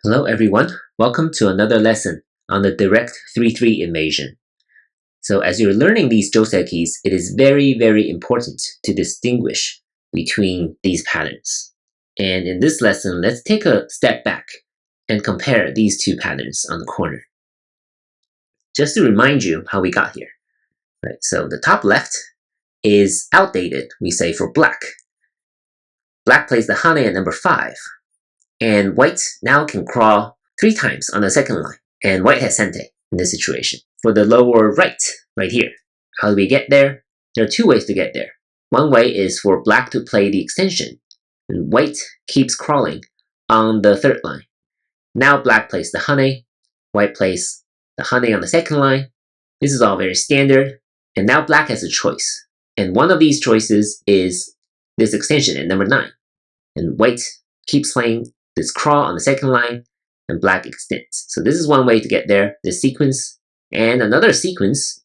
Hello everyone, welcome to another lesson on the direct 3-3 invasion. So as you're learning these Josekis, it is very important to distinguish between these patterns. And in this lesson, let's take a step back and compare these two patterns on the corner. Just to remind you how we got here. Right, so the top left is outdated, we say, for black. Black plays the Hane at number 5. And white now can crawl 3 times on the second line, and white has Sente in this situation. For the lower right here, how do we get there? There are 2 ways to get there. One way is for black to play the extension, and white keeps crawling on the 3rd line. Now black plays the Hane, white plays the Hane on the 2nd line. This is all very standard, and now black has a choice. And one of these choices is this extension at number 9. And white keeps playing this crawl on the 2nd line, and black extends. So this is one way to get there, this sequence. And another sequence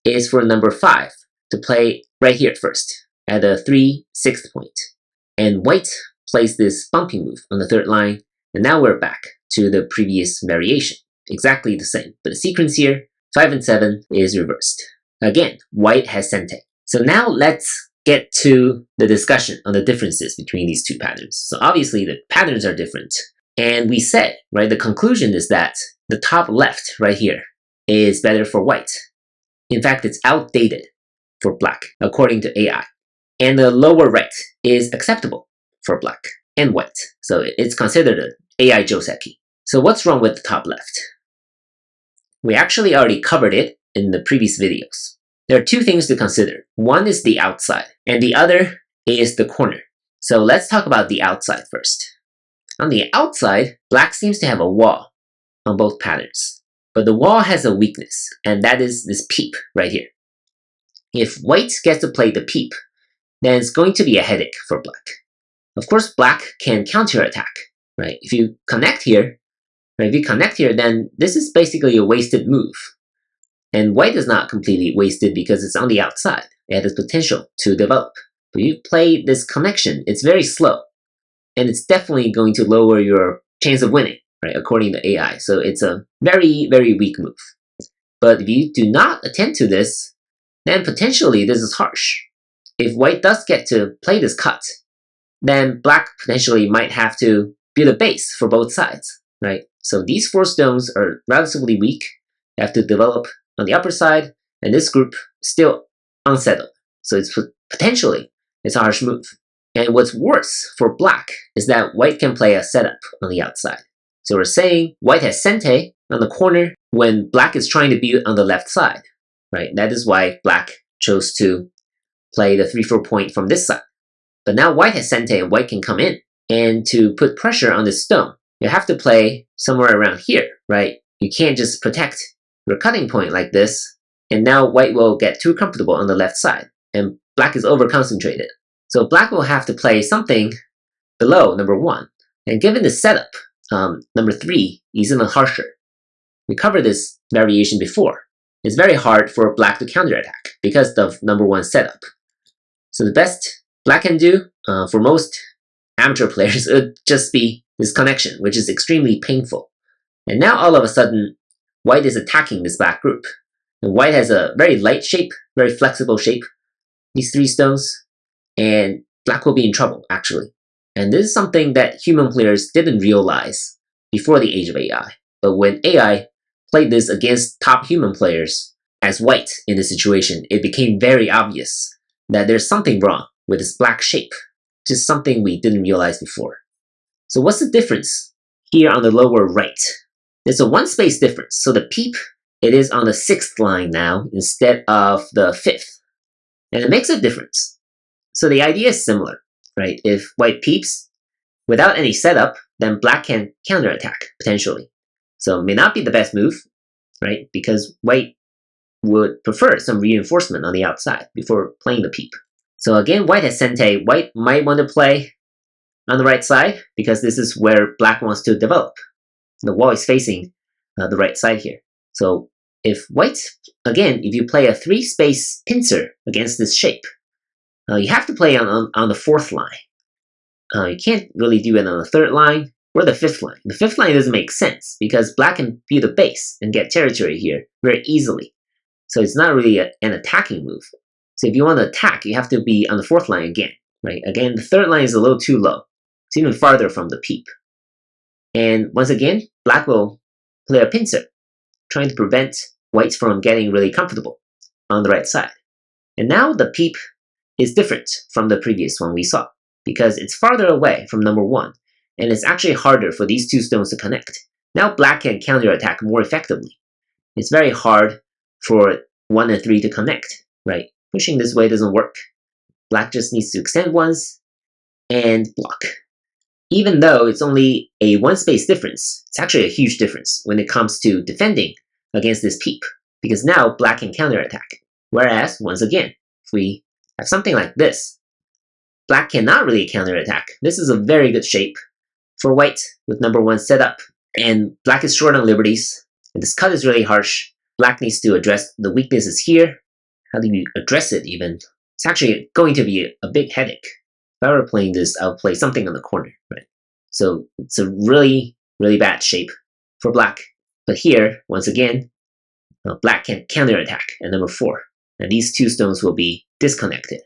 is for number 5 to play right here first, at a 3/6 point. And white plays this bumping move on the 3rd line, and now we're back to the previous variation. Exactly the same, but the sequence here, 5 and 7, is reversed. Again, white has Sente. So now let's get to the discussion on the differences between these two patterns. So obviously the patterns are different. And we said, right, the conclusion is that the top left right here is better for white. In fact, it's outdated for black, according to AI. And the lower right is acceptable for black and white. So it's considered an AI Joseki. So what's wrong with the top left? We actually already covered it in the previous videos. There are 2 things to consider. One is the outside, and the other is the corner. So let's talk about the outside first. On the outside, black seems to have a wall on both patterns. But the wall has a weakness, and that is this peep right here. If white gets to play the peep, then it's going to be a headache for black. Of course, black can counterattack, right? If you connect here, then this is basically a wasted move. And white is not completely wasted because it's on the outside. It has potential to develop. But if you play this connection, it's very slow. And it's definitely going to lower your chance of winning, right, according to AI. So it's a very weak move. But if you do not attend to this, then potentially this is harsh. If white does get to play this cut, then black potentially might have to build a base for both sides, right? So these 4 stones are relatively weak. You have to develop on the upper side, and this group is still unsettled. So it's potentially a harsh move. And what's worse for black is that white can play a setup on the outside. So we're saying white has Sente on the corner when black is trying to build on the left side, right? That is why black chose to play the 3/4 point from this side. But now white has Sente and white can come in. And to put pressure on this stone, you have to play somewhere around here, right? You can't just protect your cutting point like this, and now white will get too comfortable on the left side, and black is over-concentrated. So black will have to play something below number 1. And given the setup, number 3 is even harsher. We covered this variation before. It's very hard for black to counterattack because of number 1 setup. So the best black can do for most amateur players would just be this connection, which is extremely painful. And now all of a sudden, white is attacking this black group. And white has a very light shape, very flexible shape, these 3 stones, and black will be in trouble, actually. And this is something that human players didn't realize before the age of AI. But when AI played this against top human players as white in this situation, it became very obvious that there's something wrong with this black shape, which is something we didn't realize before. So what's the difference here on the lower right? There's a 1 space difference. So the peep, it is on the 6th line now instead of the 5th. And it makes a difference. So the idea is similar, right? If white peeps without any setup, then black can counterattack, potentially. So it may not be the best move, right? Because white would prefer some reinforcement on the outside before playing the peep. So again, white has Sente. White might want to play on the right side because this is where black wants to develop. The wall is facing the right side here. So if white, again, if you play a 3-space pincer against this shape, you have to play on the 4th line. You can't really do it on the 3rd line or the fifth line. The fifth line doesn't make sense because black can view the base and get territory here very easily. So it's not really an attacking move. So if you want to attack, you have to be on the fourth line again, right? Again, the third line is a little too low. It's even farther from the peep. And once again, black will play a pincer, trying to prevent white from getting really comfortable on the right side. And now the peep is different from the previous one we saw because it's farther away from number 1, and it's actually harder for these two stones to connect. Now black can counterattack more effectively. It's very hard for 1 and 3 to connect, right? Pushing this way doesn't work. Black just needs to extend once and block. Even though it's only a 1 space difference, it's actually a huge difference when it comes to defending against this peep, because now black can counterattack. Whereas, once again, if we have something like this, black cannot really counterattack. This is a very good shape for white with number 1 set up. And black is short on liberties, and this cut is really harsh. Black needs to address the weaknesses here. How do you address it even? It's actually going to be a big headache. If I were playing this, I would play something on the corner, right? So it's a really, really bad shape for black. But here, once again, black can counterattack at number 4. And these two stones will be disconnected.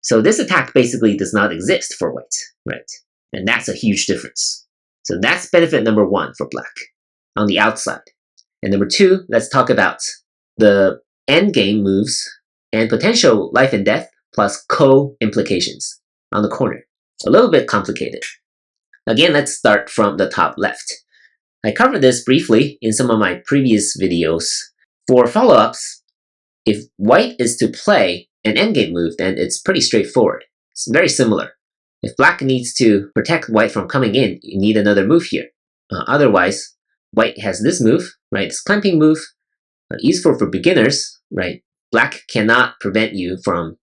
So this attack basically does not exist for white, right? And that's a huge difference. So that's benefit number 1 for black on the outside. And number 2, let's talk about the endgame moves and potential life and death plus co-implications on the corner. A little bit complicated. Again, let's start from the top left. I covered this briefly in some of my previous videos. For follow-ups, if white is to play an endgame move, then it's pretty straightforward. It's very similar. If black needs to protect white from coming in, you need another move here. Otherwise, white has this move, right? This clamping move, useful for beginners, right? Black cannot prevent you from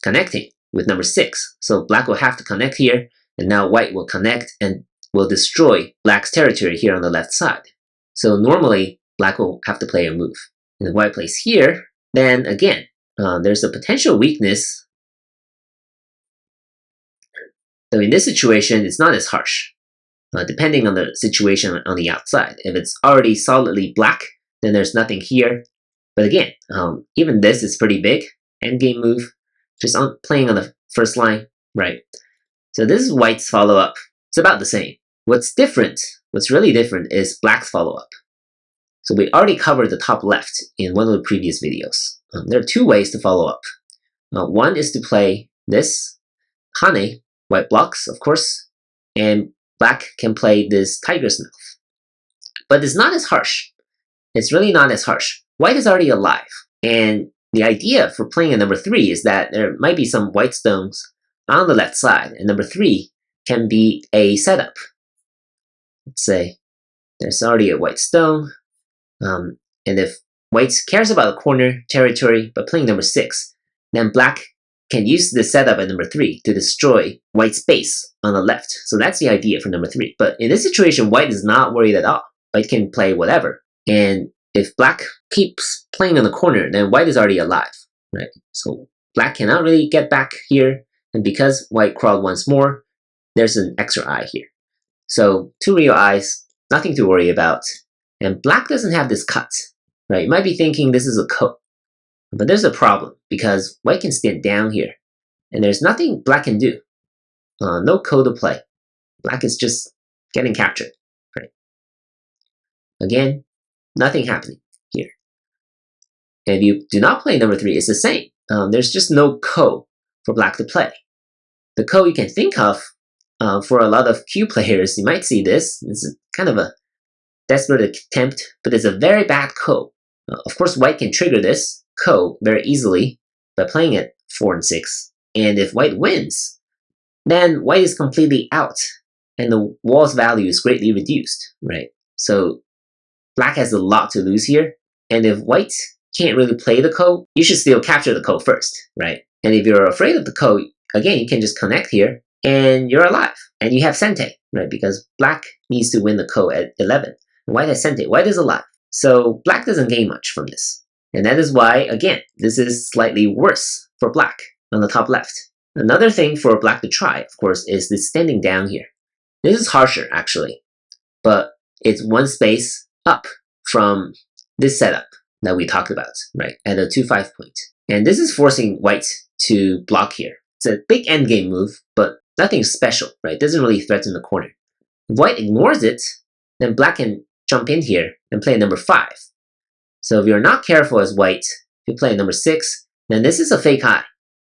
connecting with number 6. So black will have to connect here, and now white will connect and will destroy black's territory here on the left side. So normally, black will have to play a move. And if white plays here, then again, there's a potential weakness. So in this situation, it's not as harsh, depending on the situation on the outside. If it's already solidly black, then there's nothing here. But again, even this is pretty big. Endgame move, just playing on the first line, right? So this is white's follow-up. It's about the same. What's different, what's really different is black's follow-up. So we already covered the top left in one of the previous videos. There are 2 ways to follow up. One is to play this Hane, white blocks, of course, and black can play this tiger's mouth. But it's not as harsh. It's really not as harsh. White is already alive, and the idea for playing a number 3 is that there might be some white stones on the left side, and number 3 can be a setup. Let's say there's already a white stone, and if white cares about the corner territory but playing number 6, then black can use this setup at number 3 to destroy white's base on the left. So that's the idea for number 3. But in this situation, white is not worried at all. White can play whatever. And if black keeps playing on the corner, then white is already alive, right? So black cannot really get back here. And because white crawled once more, there's an extra eye here. So 2 real eyes, nothing to worry about. And black doesn't have this cut, right? You might be thinking this is a coat. But there's a problem, because white can stand down here, and there's nothing black can do. No code to play. Black is just getting captured, right? Again, nothing happening here. And if you do not play number 3, it's the same. There's just no code for black to play. The code you can think of for a lot of Q players, you might see this. It's kind of a desperate attempt, but it's a very bad code. Of course, white can trigger this code very easily by playing at 4 and 6. And if white wins, then white is completely out, and the wall's value is greatly reduced, right? So black has a lot to lose here. And if white can't really play the code, you should still capture the code first, right? And if you're afraid of the code, again, you can just connect here, and you're alive. And you have Sente, right? Because black needs to win the code at 11. And white has Sente. White is alive. So black doesn't gain much from this. And that is why, again, this is slightly worse for black on the top left. Another thing for black to try, of course, is this standing down here. This is harsher, actually. but it's one space up from this setup that we talked about, right, at a 2-5 point. And this is forcing white to block here. It's a big endgame move, but nothing special, right? It doesn't really threaten the corner. If white ignores it, then black can jump in here and play number 5. So if you're not careful as white, if you play number 6, then this is a fake high,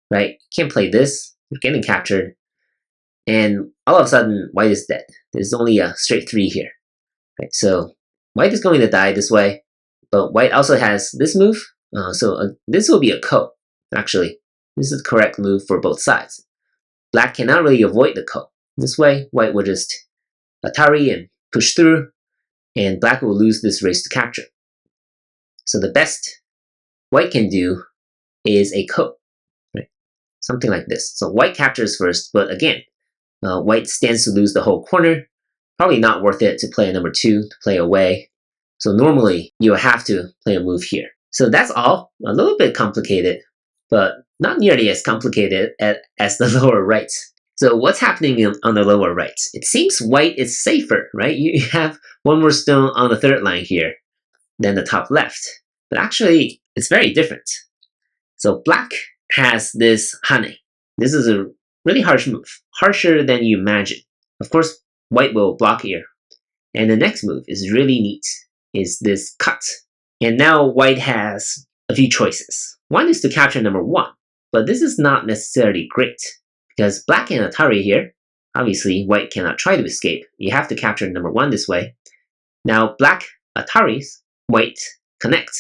right? You can't play this, you're getting captured, and all of a sudden white is dead. There's only a straight 3 here, right? So white is going to die this way, but white also has this move, so this will be a ko, actually. This is the correct move for both sides. Black cannot really avoid the ko. This way, white will just Atari and push through, and black will lose this race to capture. So the best white can do is a ko, right? Something like this. So white captures first, but again, white stands to lose the whole corner. Probably not worth it to play a number 2, to play away. So normally, you have to play a move here. So that's all. A little bit complicated, but not nearly as complicated as the lower right. So what's happening on the lower right? It seems white is safer, right? You have one more stone on the third line here than the top left. But actually, it's very different. So black has this hane. This is a really harsh move, harsher than you imagine. Of course, white will block here. And the next move is really neat, is this cut. And now white has a few choices. One is to capture number 1, but this is not necessarily great, because black can Atari here. Obviously, white cannot try to escape. You have to capture number 1 this way. Now black Ataris, white connect.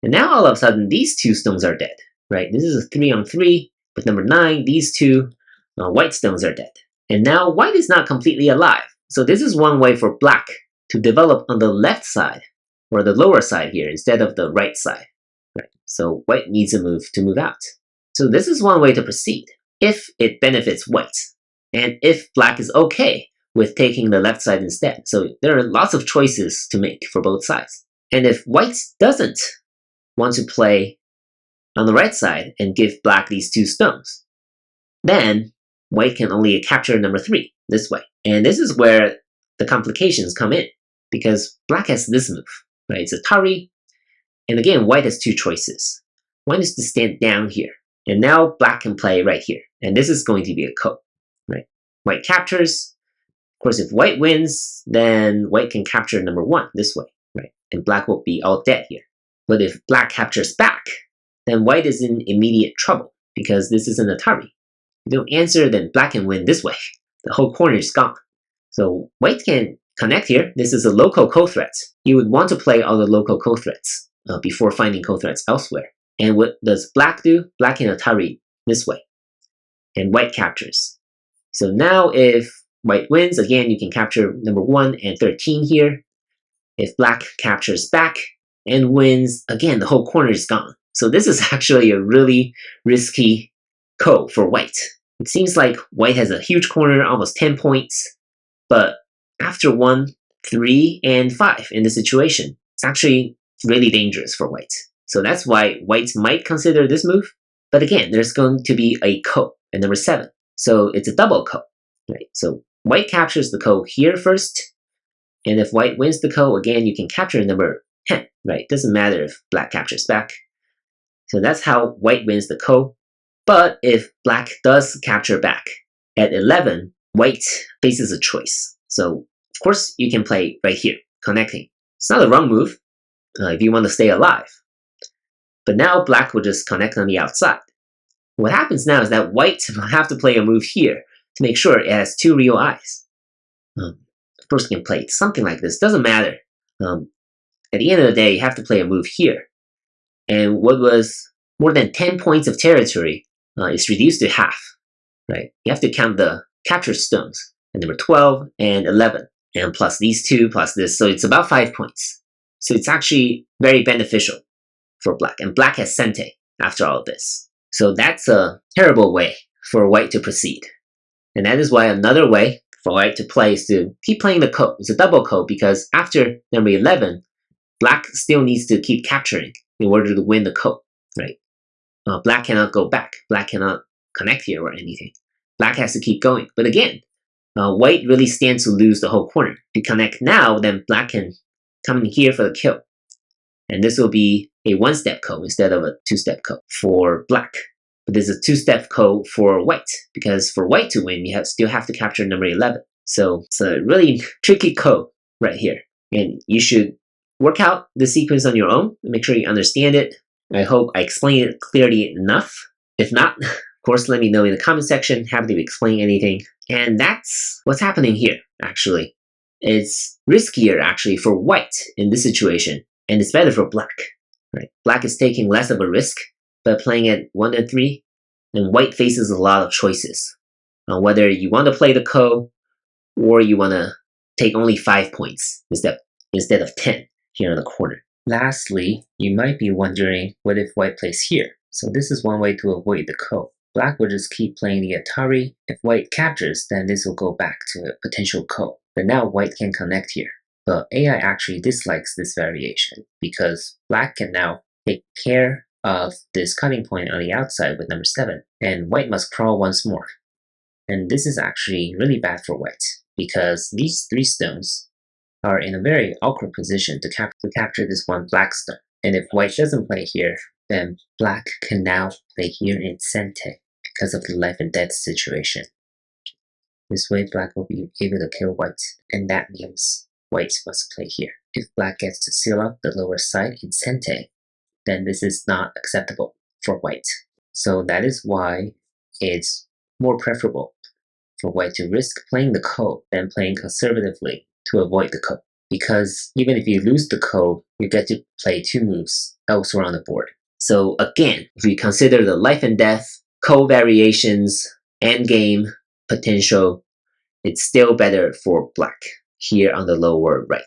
And now all of a sudden, these 2 stones are dead, right? This is a 3-on-3 with number 9. These 2 white stones are dead. And now white is not completely alive. So this is one way for black to develop on the left side, or the lower side here, instead of the right side. Right? So white needs a move to move out. So this is one way to proceed, if it benefits white, and if black is okay with taking the left side instead. So there are lots of choices to make for both sides. And if white doesn't want to play on the right side and give black these 2 stones, then white can only capture number 3 this way. And this is where the complications come in, because black has this move, right? It's Atari, and again, white has 2 choices. One is to stand down here, and now black can play right here, and this is going to be a ko, right? White captures. Of course, if white wins, then white can capture number 1 this way, right? And black will be all dead here. But if black captures back, then white is in immediate trouble, because this is an Atari. If you don't answer, then black can win this way. The whole corner is gone. So white can connect here. This is a local co-threat. You would want to play all the local co-threats before finding co-threats elsewhere. And what does black do? Black can Atari this way. And white captures. So now if white wins, again, you can capture number 1 and 13 here. If black captures back and wins, again, the whole corner is gone. So this is actually a really risky ko for white. It seems like white has a huge corner, almost 10 points, but after 1, 3, and 5 in this situation, it's actually really dangerous for white. So that's why white might consider this move. But again, there's going to be a ko at number 7. So it's a double ko, right? So white captures the ko here first, and if white wins the ko, again, you can capture number 10, right? Doesn't matter if black captures back. So that's how white wins the ko. But if black does capture back at 11, white faces a choice. So, of course, you can play right here, connecting. It's not a wrong move if you want to stay alive. But now black will just connect on the outside. What happens now is that white will have to play a move here to make sure it has 2 real eyes. Of course, you can play something like this. Doesn't matter. At the end of the day, you have to play a move here. And what was more than 10 points of territory is reduced to half, right? You have to count the captured stones at number 12 and 11, and plus these 2, plus this, so it's about 5 points. So it's actually very beneficial for black, and black has sente after all of this. So that's a terrible way for white to proceed. And that is why another way for white to play is to keep playing the ko. It's a double ko, because after number 11, black still needs to keep capturing in order to win the ko, right? Black cannot go back. Black cannot connect here or anything. Black has to keep going. But again, white really stands to lose the whole corner. If you connect now, then black can come in here for the kill. And this will be a one-step ko instead of a two-step ko for black. But there's a two-step ko for white, because for white to win, you still have to capture number 11. So it's a really tricky ko right here. And you should work out the sequence on your own and make sure you understand it. I hope I explained it clearly enough. If not, of course, let me know in the comment section. Happy to explain anything. And that's what's happening here, actually. It's riskier, actually, for white in this situation, and it's better for black. Right? Black is taking less of a risk, but playing at 1 and 3, and white faces a lot of choices on whether you want to play the ko or you want to take only 5 points instead of 10 here in the corner. Lastly, you might be wondering, what if white plays here? So this is one way to avoid the ko. Black will just keep playing the Atari. If white captures, then this will go back to a potential ko. But now white can connect here. But AI actually dislikes this variation because black can now take care of this cutting point on the outside with number 7, and white must crawl once more. And this is actually really bad for white because these 3 stones are in a very awkward position to capture this one black stone. And if white doesn't play here, then black can now play here in Sente because of the life and death situation. This way black will be able to kill white, and that means white must play here. If black gets to seal up the lower side in Sente, then this is not acceptable for white. So that is why it's more preferable for white to risk playing the ko than playing conservatively to avoid the ko. Because even if you lose the ko, you get to play 2 moves elsewhere on the board. So again, if we consider the life and death, ko variations, endgame potential, it's still better for black here on the lower right.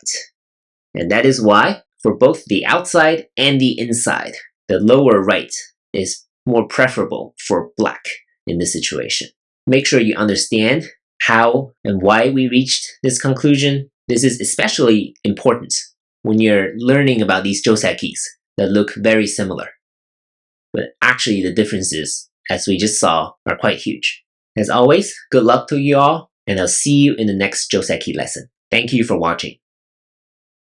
And that is why, for both the outside and the inside, the lower right is more preferable for black in this situation. Make sure you understand how and why we reached this conclusion. This is especially important when you're learning about these Josekis that look very similar. But actually the differences, as we just saw, are quite huge. As always, good luck to you all, and I'll see you in the next Joseki lesson. Thank you for watching.